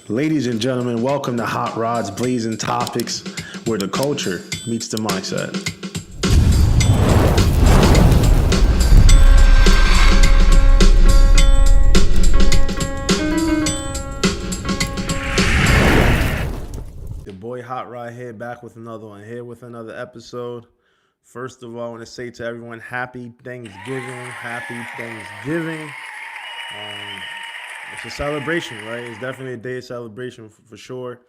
Ladies and gentlemen, welcome to Hot Rods Blazing Topics, where the culture meets the mindset. The boy Hot Rod here, back with another one, here with another episode. First of all, I want to say to everyone, happy Thanksgiving, happy Thanksgiving. It's a celebration, right? It's definitely a day of celebration for sure.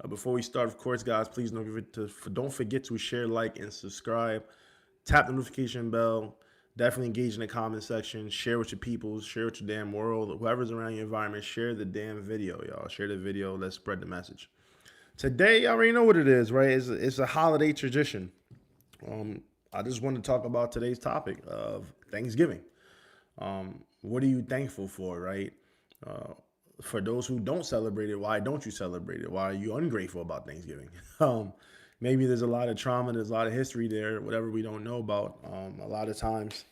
Before we start, of course, guys, please don't forget to share, like, and subscribe. Tap the notification bell. Definitely engage in the comment section. Share with your people. Share with your damn world. Whoever's around your environment, share the damn video, y'all. Share the video. Let's spread the message. Today, you already know what it is, right? It's a holiday tradition. I just want to talk about today's topic of Thanksgiving. What are you thankful for, right? For those who don't celebrate it, why don't you celebrate it? Why are you ungrateful about Thanksgiving? Maybe there's a lot of trauma, there's a lot of history there, whatever we don't know about. A lot of times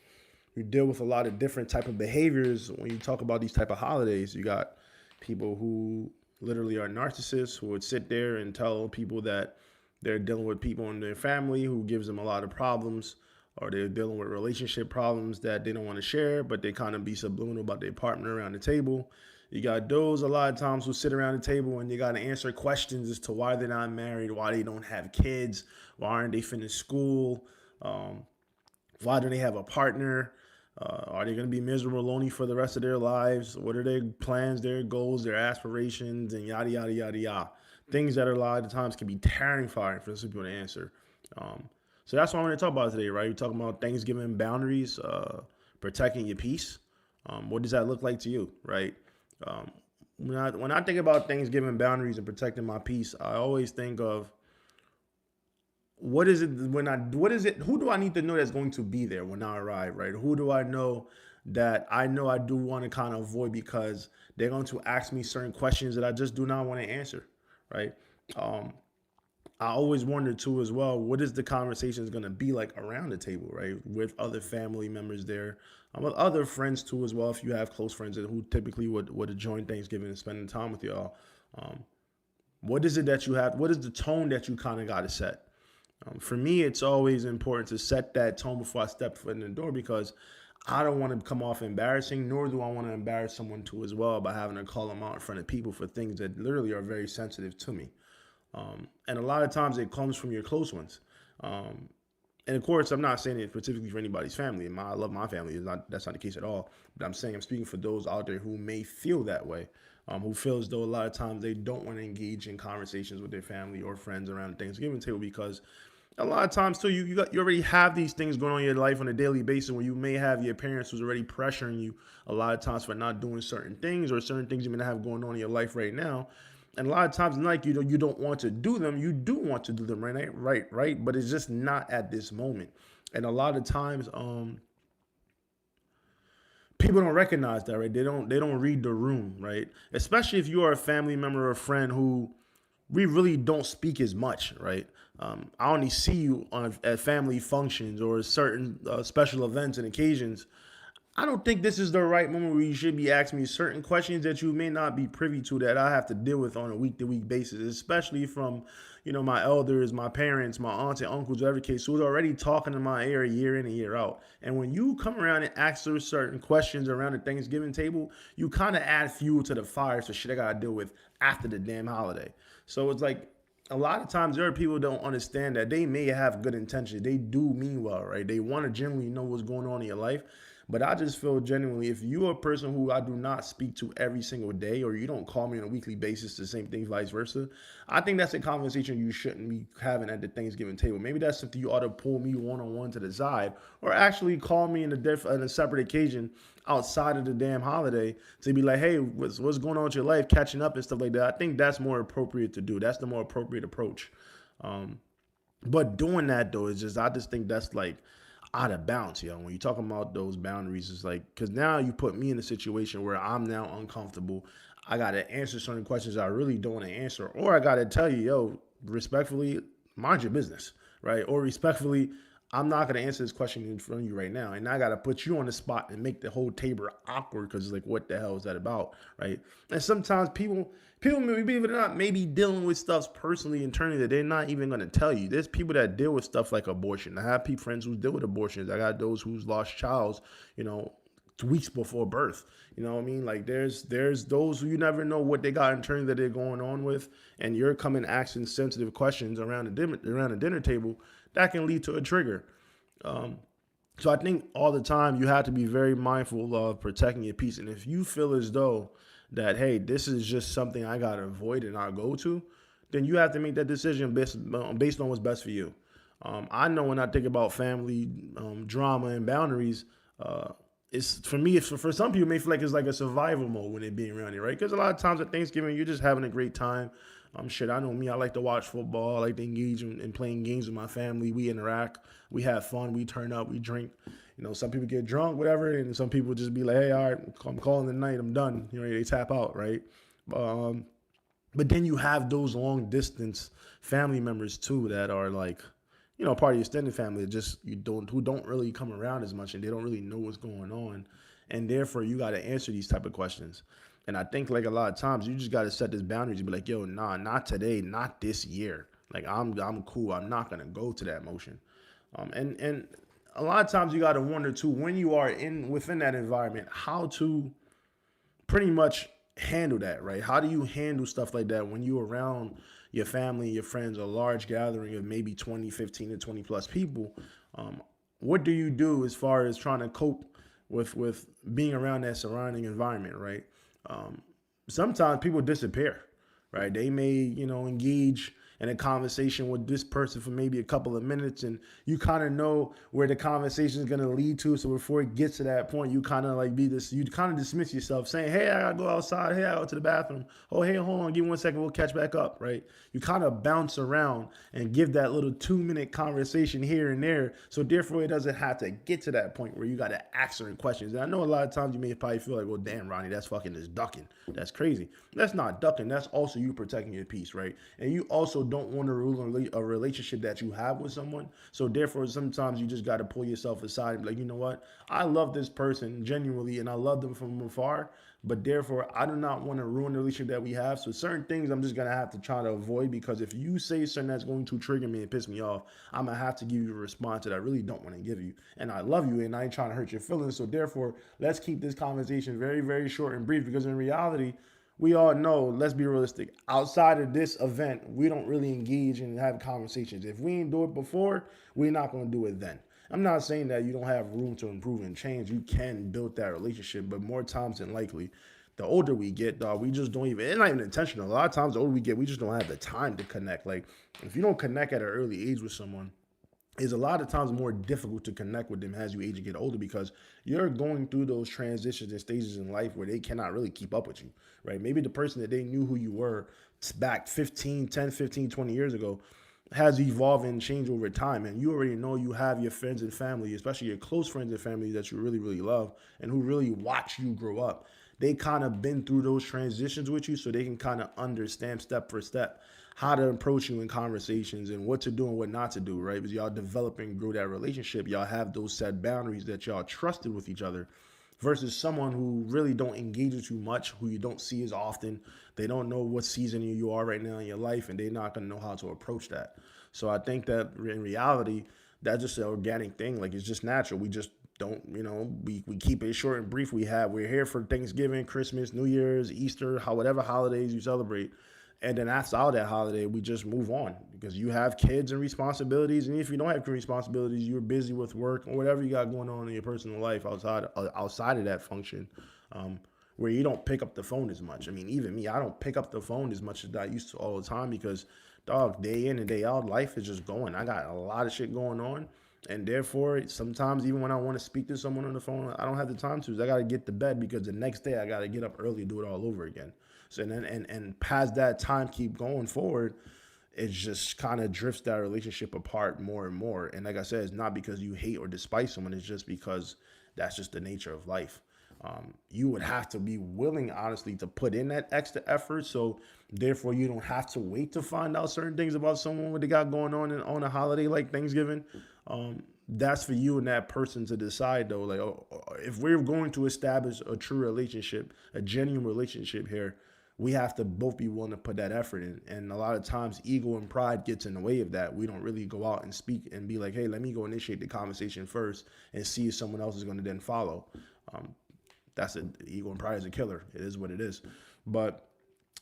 we deal with a lot of different type of behaviors when you talk about these type of holidays. You got people who literally are narcissists who would sit there and tell people that they're dealing with people in their family who gives them a lot of problems, or they're dealing with relationship problems that they don't want to share, but they kind of be subliminal about their partner around the table. You got those a lot of times who sit around the table and they got to answer questions as to why they're not married, why they don't have kids, why aren't they finished school, why don't they have a partner, are they going to be miserable, lonely for the rest of their lives, what are their plans, their goals, their aspirations, and yada, yada, yada, yada. Things that a lot of times can be terrifying for some people to answer. So that's what I want to talk about today, right? We're talking about Thanksgiving boundaries, protecting your peace. What does that look like to you, right? When I think about Thanksgiving boundaries and protecting my peace, I always think of who do I need to know that's going to be there when I arrive, right? Who do I know that I do want to kind of avoid because they're going to ask me certain questions that I just do not want to answer, right? I always wonder too as well, what is the conversations going to be like around the table, right? With other family members there, with other friends too as well, if you have close friends who typically would join Thanksgiving and spending time with y'all. What is it that you have? What is the tone that you kind of got to set? For me, it's always important to set that tone before I step foot in the door, because I don't want to come off embarrassing, nor do I want to embarrass someone too as well by having to call them out in front of people for things that literally are very sensitive to me. And a lot of times it comes from your close ones. And of course, I'm not saying it specifically for anybody's family. I love my family. That's not the case at all. But I'm speaking for those out there who may feel that way, who feel as though a lot of times they don't want to engage in conversations with their family or friends around the Thanksgiving table, because a lot of times too, you already have these things going on in your life on a daily basis where you may have your parents who's already pressuring you a lot of times for not doing certain things, or certain things you may have going on in your life right now. And a lot of times, like, you don't want to do them. You do want to do them, right. But it's just not at this moment. And a lot of times, people don't recognize that, right? They don't read the room, right? Especially if you are a family member or a friend who we really don't speak as much, right? I only see you at family functions or certain special events and occasions. I don't think this is the right moment where you should be asking me certain questions that you may not be privy to, that I have to deal with on a week-to-week basis, especially from, my elders, my parents, my aunts and uncles, whatever case, who's already talking in my ear year in and year out. And when you come around and ask those certain questions around the Thanksgiving table, you kind of add fuel to the fire for shit I got to deal with after the damn holiday. So it's like, a lot of times there are people who don't understand that they may have good intentions. They do mean well, right? They want to genuinely know what's going on in your life. But I just feel genuinely, if you're a person who I do not speak to every single day, or you don't call me on a weekly basis, the same thing, vice versa, I think that's a conversation you shouldn't be having at the Thanksgiving table. Maybe that's something you ought to pull me one-on-one to the side, or actually call me in a separate occasion outside of the damn holiday to be like, hey, what's going on with your life, catching up and stuff like that. I think that's more appropriate to do. That's the more appropriate approach. But doing that, though, I just think that's like out of bounds, when you're talking about those boundaries. It's like, because now you put me in a situation where I'm now uncomfortable. I got to answer certain questions I really don't want to answer, or I got to tell you, respectfully, mind your business, right? Or respectfully, I'm not going to answer this question in front of you right now. And I got to put you on the spot and make the whole table awkward because it's like, what the hell is that about? Right. And sometimes people, believe it or not, may be dealing with stuff personally, internally that they're not even going to tell you. There's people that deal with stuff like abortion. I have people, friends who deal with abortions. I got those who's lost childs, you know, weeks before birth. You know what I mean? Like there's those who you never know what they got internally that they're going on with, and you're coming asking sensitive questions around the dinner table that can lead to a trigger. Um, so I think all the time you have to be very mindful of protecting your peace. And if you feel as though that, hey, this is just something I gotta avoid and not go to, then you have to make that decision based on what's best for you. I know when I think about family drama and boundaries, it's for me. It's for some people, it may feel like it's like a survival mode when they're being around you, right? Because a lot of times at Thanksgiving, you're just having a great time. Shit, I know me. I like to watch football. I like to engage in playing games with my family. We interact. We have fun. We turn up. We drink. You know, some people get drunk, whatever, and some people just be like, "Hey, all right, I'm calling the night. I'm done." You know, they tap out, right? Um, but then you have those long distance family members too that are like, you know, part of your extended family that just you don't who don't really come around as much and they don't really know what's going on, and therefore you got to answer these type of questions. And I think like a lot of times you just got to set this boundaries and be like, yo, nah, not today, not this year. Like I'm cool. I'm not gonna go to that motion. And a lot of times you got to wonder too when you are in within that environment how to pretty much handle that, right? How do you handle stuff like that when you're around your family, your friends, a large gathering of maybe 20, 15 to 20 plus people? Um, what do you do as far as trying to cope with being around that surrounding environment, right? Um, Sometimes people disappear, right? They may, you know, engage in a conversation with this person for maybe a couple of minutes and you kind of know where the conversation is going to lead to. So before it gets to that point, you kind of like you kind of dismiss yourself saying, hey, I gotta go outside. Hey, I go to the bathroom. Oh, hey, hold on. Give me 1 second. We'll catch back up, right? You kind of bounce around and give that little 2 minute conversation here and there. So therefore it doesn't have to get to that point where you got to ask certain questions. And I know a lot of times you may probably feel like, well, damn, Ronnie, that's fucking just ducking. That's crazy. That's not ducking. That's also you protecting your peace, right? And you also don't want to ruin a relationship that you have with someone. So therefore, sometimes you just got to pull yourself aside and be like, you know what? I love this person genuinely and I love them from afar. But therefore, I do not want to ruin the relationship that we have. So certain things I'm just going to have to try to avoid because if you say something that's going to trigger me and piss me off, I'm going to have to give you a response that I really don't want to give you. And I love you and I ain't trying to hurt your feelings. So therefore, let's keep this conversation very, very short and brief because in reality, we all know, let's be realistic, outside of this event, we don't really engage and have conversations. If we ain't do it before, we're not going to do it then. I'm not saying that you don't have room to improve and change. You can build that relationship, but more times than likely, the older we get, dog, we just don't even, it's not even intentional. A lot of times, the older we get, we just don't have the time to connect. Like, if you don't connect at an early age with someone, is a lot of times more difficult to connect with them as you age and get older because you're going through those transitions and stages in life where they cannot really keep up with you, right? Maybe the person that they knew who you were back 20 years ago has evolved and changed over time. And you already know you have your friends and family, especially your close friends and family that you really, really love and who really watch you grow up. They kind of been through those transitions with you so they can kind of understand step for step how to approach you in conversations and what to do and what not to do, right? Because y'all develop and grow that relationship. Y'all have those set boundaries that y'all trusted with each other versus someone who really don't engage with you much, who you don't see as often. They don't know what season you are right now in your life, and they're not going to know how to approach that. So I think that in reality, that's just an organic thing. Like, it's just natural. We just don't, you know, we keep it short and brief. We're here for Thanksgiving, Christmas, New Year's, Easter, whatever holidays you celebrate. And then after all that holiday, we just move on because you have kids and responsibilities. And if you don't have responsibilities, you're busy with work or whatever you got going on in your personal life outside of that function, where you don't pick up the phone as much. I mean, even me, I don't pick up the phone as much as I used to all the time because, dog, day in and day out, life is just going. I got a lot of shit going on. And therefore, sometimes even when I want to speak to someone on the phone, I don't have the time to. I got to get to bed because the next day I got to get up early and do it all over again. So and past that time, keep going forward, it just kind of drifts that relationship apart more and more. And like I said, it's not because you hate or despise someone. It's just because that's just the nature of life. You would have to be willing, honestly, to put in that extra effort. So therefore, you don't have to wait to find out certain things about someone what they got going on a holiday like Thanksgiving. That's for you and that person to decide though. Like, if we're going to establish a true relationship, a genuine relationship here, we have to both be willing to put that effort in. And a lot of times ego and pride gets in the way of that. We don't really go out and speak and be like, hey, let me go initiate the conversation first and see if someone else is going to then follow. That's it. Ego and pride is a killer. It is what it is. But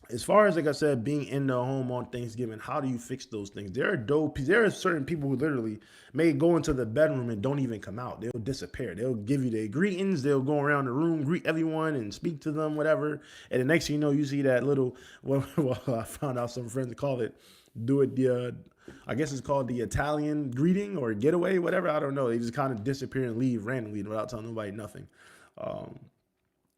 as far as, like I said, being in the home on Thanksgiving, how do you fix those things? There are certain people who literally may go into the bedroom and don't even come out. They'll disappear. They'll give you their greetings. They'll go around the room, greet everyone and speak to them, whatever. And the next thing you know, you see that little, well, I found out some friends call it, I guess it's called the Italian greeting or getaway, whatever. I don't know. They just kind of disappear and leave randomly without telling nobody nothing.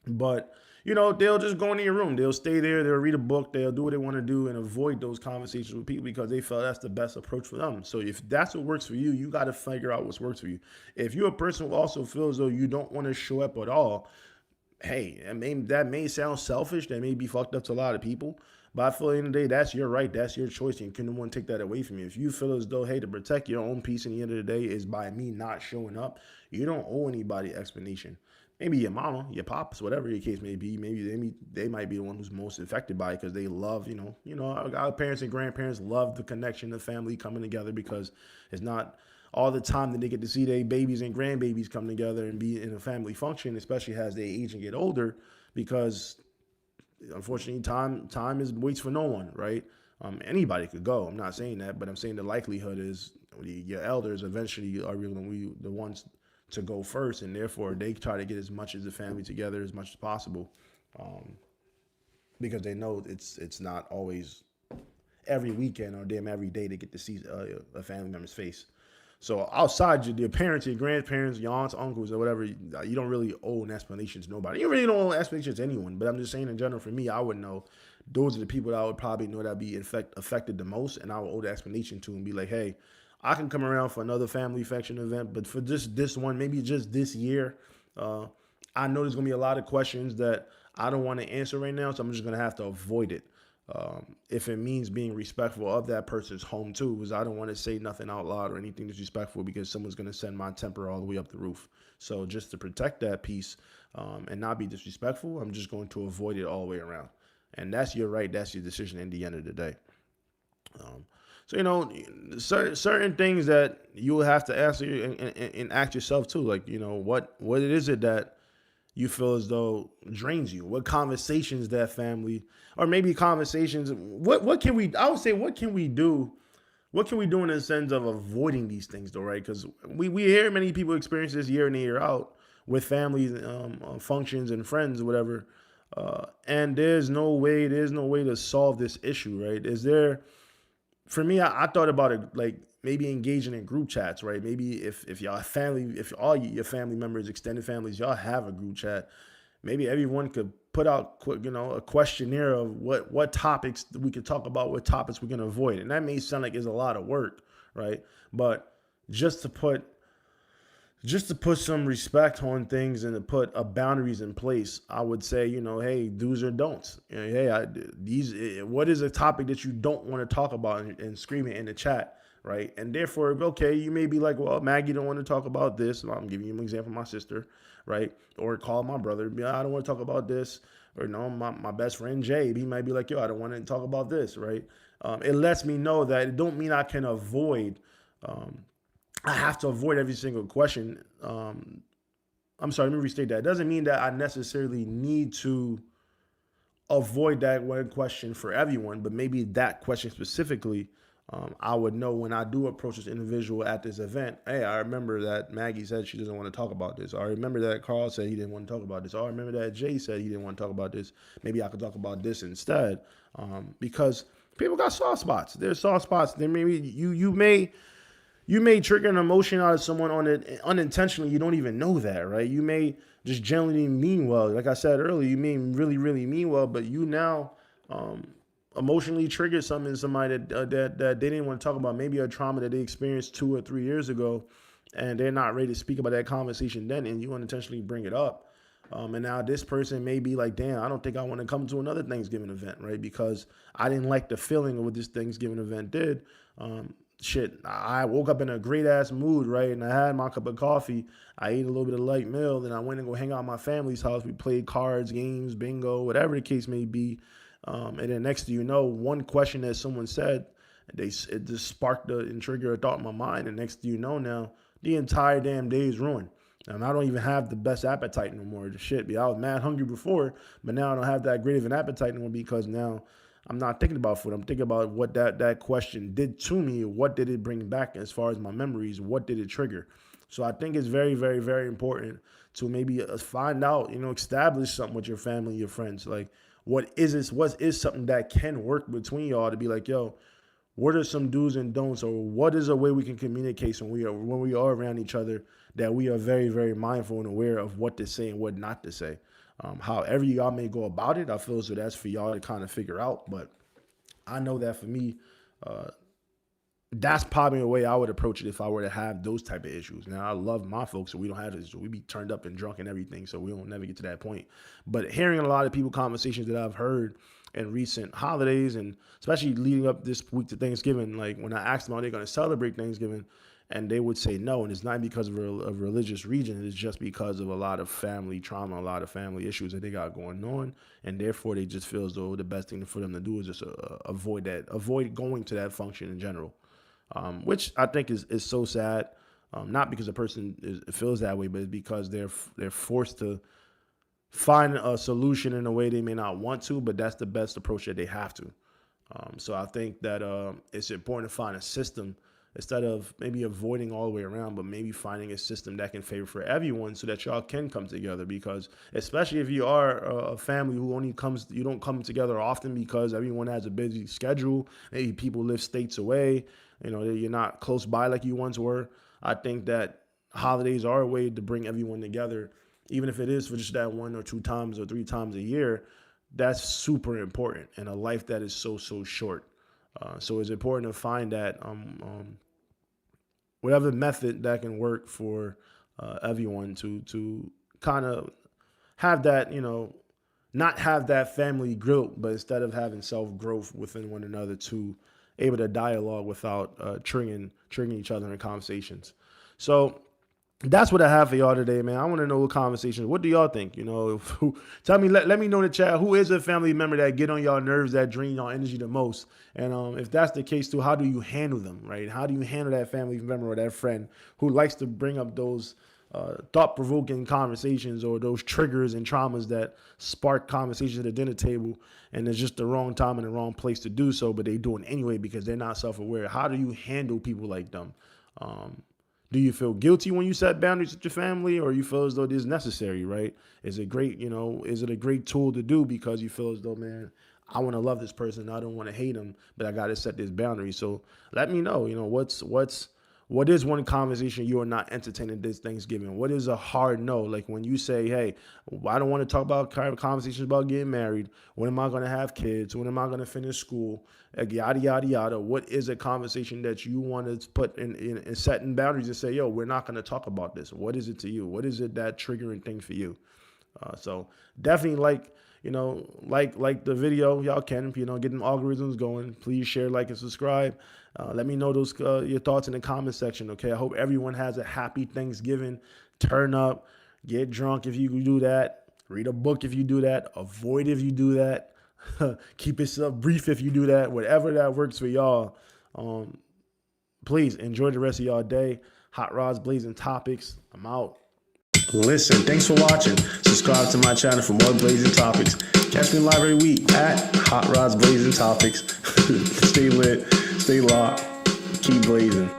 But they'll just go into your room. They'll stay there. They'll read a book. They'll do what they want to do and avoid those conversations with people because they feel that's the best approach for them. So if that's what works for you, you got to figure out what works for you. If you're a person who also feels though you don't want to show up at all, hey, that may sound selfish. That may be fucked up to a lot of people. But I feel at the end of the day, that's your right. That's your choice. And you couldn't take that away from you. If you feel as though, hey, to protect your own peace at the end of the day is by me not showing up, you don't owe anybody explanation. Maybe your mama, your pops, whatever your case may be. Maybe they might be the one who's most affected by it because they love, our parents and grandparents love the connection, the family coming together because it's not all the time that they get to see their babies and grandbabies come together and be in a family function, especially as they age and get older, because unfortunately time waits for no one, right? Anybody could go. I'm not saying that, but I'm saying the likelihood is your elders eventually are going to be the ones to go first, and therefore they try to get as much as the family together as much as possible, because they know it's not always every weekend or damn every day they get to see a family member's face. So outside your parents, your grandparents, your aunts, uncles, or whatever, you don't really owe an explanation to nobody. You really don't owe an explanation to anyone. But I'm just saying in general, for me, I would know those are the people that I would probably know that be affected the most, and I would owe the explanation to and be like, hey, I can come around for another family function event, but for just this one, maybe just this year, I know there's going to be a lot of questions that I don't want to answer right now, so I'm just going to have to avoid it. If it means being respectful of that person's home too, because I don't want to say nothing out loud or anything disrespectful because someone's going to send my temper all the way up the roof. So just to protect that peace and not be disrespectful, I'm just going to avoid it all the way around. And that's your right. That's your decision at the end of the day. So, certain things that you will have to answer and ask yourself too, like, what it is it that you feel as though drains you? What conversations that family, or maybe conversations, what can we, I would say, what can we do? What can we do in the sense of avoiding these things though, right? Because we hear many people experience this year in and year out with families, functions and friends or whatever. And there's no way to solve this issue, right? For me, I thought about it like maybe engaging in group chats, right? Maybe if all your family members, extended families, y'all have a group chat, maybe everyone could put out, a questionnaire of what topics we could talk about, what topics we can avoid. And that may sound like it's a lot of work, right? But just to put some respect on things and to put boundaries in place, I would say, hey, do's or don'ts. What is a topic that you don't want to talk about and scream it in the chat, right? And therefore, okay, you may be like, well, Maggie don't want to talk about this. I'm giving you an example, my sister, right? Or call my brother, I don't want to talk about this. Or my best friend Jay, he might be like, yo, I don't want to talk about this, right? It lets me know that it don't mean I can avoid. I have to avoid every single question. I'm sorry, let me restate that. It doesn't mean that I necessarily need to avoid that one question for everyone, but maybe that question specifically, I would know when I do approach this individual at this event, hey, I remember that Maggie said she doesn't want to talk about this. Or I remember that Carl said he didn't want to talk about this. Or I remember that Jay said he didn't want to talk about this. Maybe I could talk about this instead. Because people got soft spots. There's soft spots. Then maybe you may trigger an emotion out of someone on it unintentionally. You don't even know that, right? You may just generally mean well. Like I said earlier, you may really, really mean well, but you now emotionally triggered something in somebody that they didn't want to talk about. Maybe a trauma that they experienced 2 or 3 years ago, and they're not ready to speak about that conversation then, and you unintentionally bring it up. And now this person may be like, damn, I don't think I want to come to another Thanksgiving event, right? Because I didn't like the feeling of what this Thanksgiving event did. shit, I woke up in a great ass mood, right? And I had my cup of coffee. I ate a little bit of light meal. Then I went and go hang out at my family's house. We played cards, games, bingo, whatever the case may be. And then next thing you know, one question that someone said, it just sparked and triggered a thought in my mind. And next thing you know, now the entire damn day is ruined. And I don't even have the best appetite no more. Shit, I was mad hungry before, but now I don't have that great of an appetite no more because now I'm not thinking about food. I'm thinking about what that question did to me. What did it bring back as far as my memories? What did it trigger? So I think it's very, very, very important to maybe find out, establish something with your family, your friends. Like, what is this? What is something that can work between y'all to be like, yo, what are some do's and don'ts, or what is a way we can communicate when we are around each other that we are very, very mindful and aware of what to say and what not to say. However y'all may go about it, I feel so that's for y'all to kind of figure out. But I know that for me, that's probably the way I would approach it if I were to have those type of issues. Now, I love my folks, so we don't have this. We be turned up and drunk and everything, so we don't never get to that point. But hearing a lot of people conversations that I've heard in recent holidays, and especially leading up this week to Thanksgiving, like when I asked them how they're going to celebrate Thanksgiving, and they would say no, and it's not because of a religious region, it's just because of a lot of family trauma, a lot of family issues that they got going on, and therefore they just feel as though the best thing for them to do is just avoid going to that function in general, which I think is so sad, not because a person feels that way, but it's because they're forced to find a solution in a way they may not want to, but that's the best approach that they have to. So I think that it's important to find a system instead of maybe avoiding all the way around, but maybe finding a system that can favor for everyone so that y'all can come together. Because especially if you are a family who you don't come together often because everyone has a busy schedule. Maybe people live states away. You're not close by like you once were. I think that holidays are a way to bring everyone together, even if it is for just that 1 or 2 times or 3 times a year. That's super important in a life that is so short. So it's important to find that whatever method that can work for everyone to kind of have that, not have that family guilt, but instead of having self-growth within one another, to able to dialogue without triggering each other in conversations. So that's what I have for y'all today, man. I want to know what conversations. What do y'all think? Tell me. Let me know in the chat who is a family member that get on y'all nerves, that drain y'all energy the most. And if that's the case too, how do you handle them? Right? How do you handle that family member or that friend who likes to bring up those thought-provoking conversations or those triggers and traumas that spark conversations at the dinner table, and it's just the wrong time and the wrong place to do so, but they do it anyway because they're not self-aware? How do you handle people like them? Do you feel guilty when you set boundaries with your family, or you feel as though it is necessary, right? Is it a great tool to do because you feel as though, man, I want to love this person, I don't want to hate him, but I got to set this boundary. So let me know, what is one conversation you are not entertaining this Thanksgiving? What is a hard no? Like when you say, hey, I don't want to talk about conversations about getting married. When am I going to have kids? When am I going to finish school? Yada, yada, yada. What is a conversation that you want to put in setting boundaries and say, yo, we're not going to talk about this? What is it to you? What is it that triggering thing for you? So definitely like the video, y'all can, get them algorithms going. Please share, like, and subscribe. Let me know those your thoughts in the comment section, okay? I hope everyone has a happy Thanksgiving. Turn up, get drunk if you do that. Read a book if you do that. Avoid if you do that. Keep yourself brief if you do that. Whatever that works for y'all. Please enjoy the rest of y'all day. Hot Rods, Blazing Topics. I'm out. Listen, thanks for watching. Subscribe to my channel for more blazing topics. Catch me live every week at Hot Rods Blazing Topics. Stay lit, stay locked, keep blazing.